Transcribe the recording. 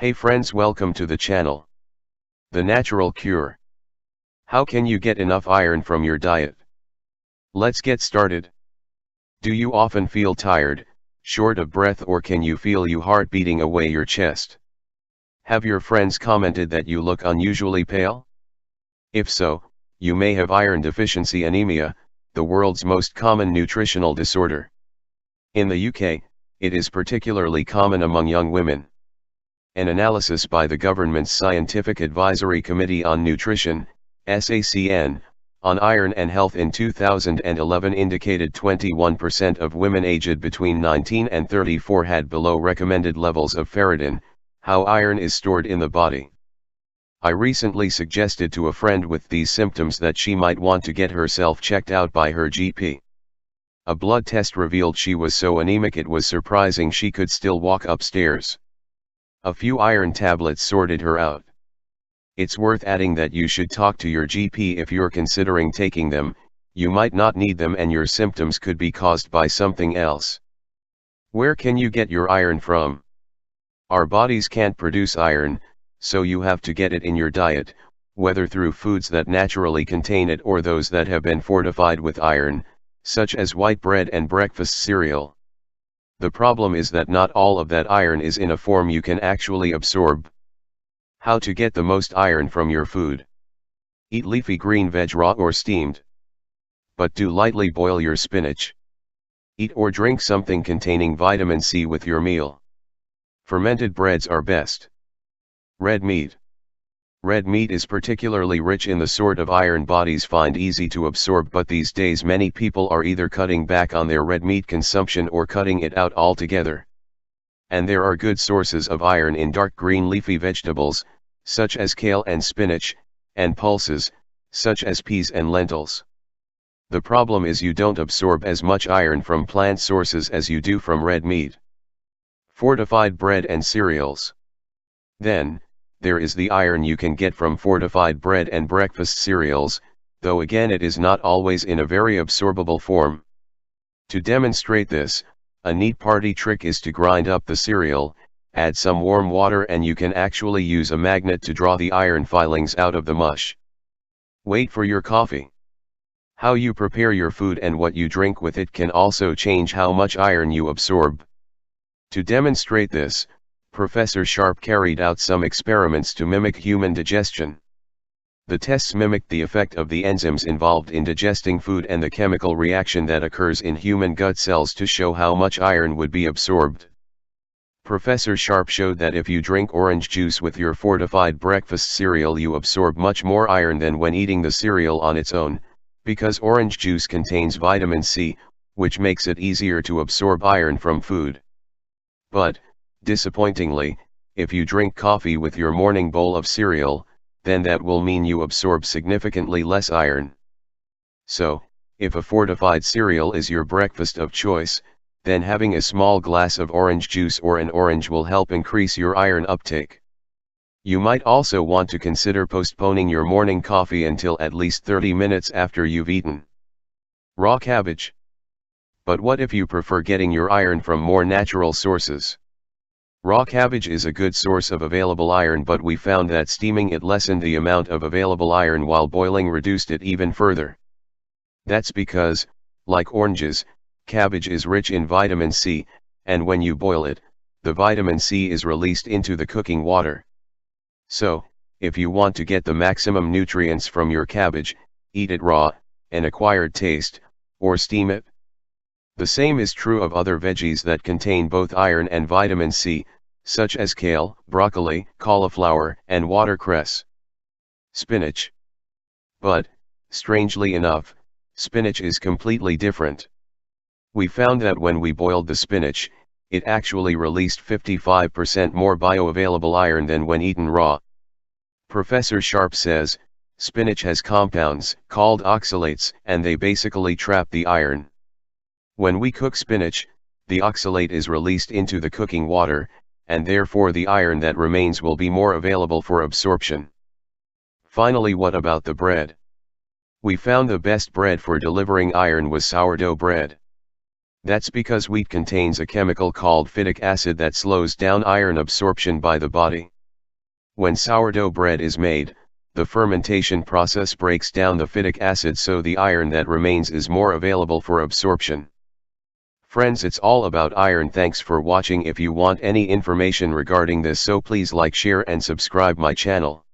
Hey friends, welcome to the channel. The Natural Cure. How can you get enough iron from your diet? Let's get started. Do you often feel tired, short of breath, or can you feel your heart beating away your chest? Have your friends commented that you look unusually pale? If so, you may have iron deficiency anemia, the world's most common nutritional disorder. In the UK, it is particularly common among young women. An analysis by the government's Scientific Advisory Committee on Nutrition, SACN, on iron and health in 2011 indicated 21% of women aged between 19 and 34 had below recommended levels of ferritin, how iron is stored in the body. I recently suggested to a friend with these symptoms that she might want to get herself checked out by her GP. A blood test revealed she was so anemic it was surprising she could still walk upstairs. A few iron tablets sorted her out. It's worth adding that you should talk to your GP if you're considering taking them. You might not need them and your symptoms could be caused by something else. Where can you get your iron from? Our bodies can't produce iron, so you have to get it in your diet, whether through foods that naturally contain it or those that have been fortified with iron, such as white bread and breakfast cereal. The problem is that not all of that iron is in a form you can actually absorb. How to get the most iron from your food? Eat leafy green veg raw or steamed. But do lightly boil your spinach. Eat or drink something containing vitamin C with your meal. Fermented breads are best. Red meat. Red meat is particularly rich in the sort of iron bodies find easy to absorb, but these days many people are either cutting back on their red meat consumption or cutting it out altogether. And there are good sources of iron in dark green leafy vegetables, such as kale and spinach, and pulses, such as peas and lentils. The problem is you don't absorb as much iron from plant sources as you do from red meat. Fortified bread and cereals. Then, there is the iron you can get from fortified bread and breakfast cereals, though again it is not always in a very absorbable form. To demonstrate this, a neat party trick is to grind up the cereal, add some warm water, and you can actually use a magnet to draw the iron filings out of the mush. Wait for your coffee. How you prepare your food and what you drink with it can also change how much iron you absorb. To demonstrate this, Professor Sharp carried out some experiments to mimic human digestion. The tests mimicked the effect of the enzymes involved in digesting food and the chemical reaction that occurs in human gut cells to show how much iron would be absorbed. Professor Sharp showed that if you drink orange juice with your fortified breakfast cereal, you absorb much more iron than when eating the cereal on its own, because orange juice contains vitamin C, which makes it easier to absorb iron from food. But, disappointingly, if you drink coffee with your morning bowl of cereal, then that will mean you absorb significantly less iron. So, if a fortified cereal is your breakfast of choice, then having a small glass of orange juice or an orange will help increase your iron uptake. You might also want to consider postponing your morning coffee until at least 30 minutes after you've eaten. Raw cabbage. But what if you prefer getting your iron from more natural sources? Raw cabbage is a good source of available iron, but we found that steaming it lessened the amount of available iron while boiling reduced it even further. That's because, like oranges, cabbage is rich in vitamin C, and when you boil it, the vitamin C is released into the cooking water. So, if you want to get the maximum nutrients from your cabbage, eat it raw, an acquired taste, or steam it. The same is true of other veggies that contain both iron and vitamin C, such as kale, broccoli, cauliflower, and watercress. Spinach. But, strangely enough, spinach is completely different. We found that when we boiled the spinach, it actually released 55% more bioavailable iron than when eaten raw. Professor Sharp says, spinach has compounds called oxalates, and they basically trap the iron. When we cook spinach, the oxalate is released into the cooking water, and therefore the iron that remains will be more available for absorption. Finally, what about the bread? We found the best bread for delivering iron was sourdough bread. That's because wheat contains a chemical called phytic acid that slows down iron absorption by the body. When sourdough bread is made, the fermentation process breaks down the phytic acid so the iron that remains is more available for absorption. Friends, it's all about iron. Thanks for watching. If you want any information regarding this, so please like, share and subscribe my channel.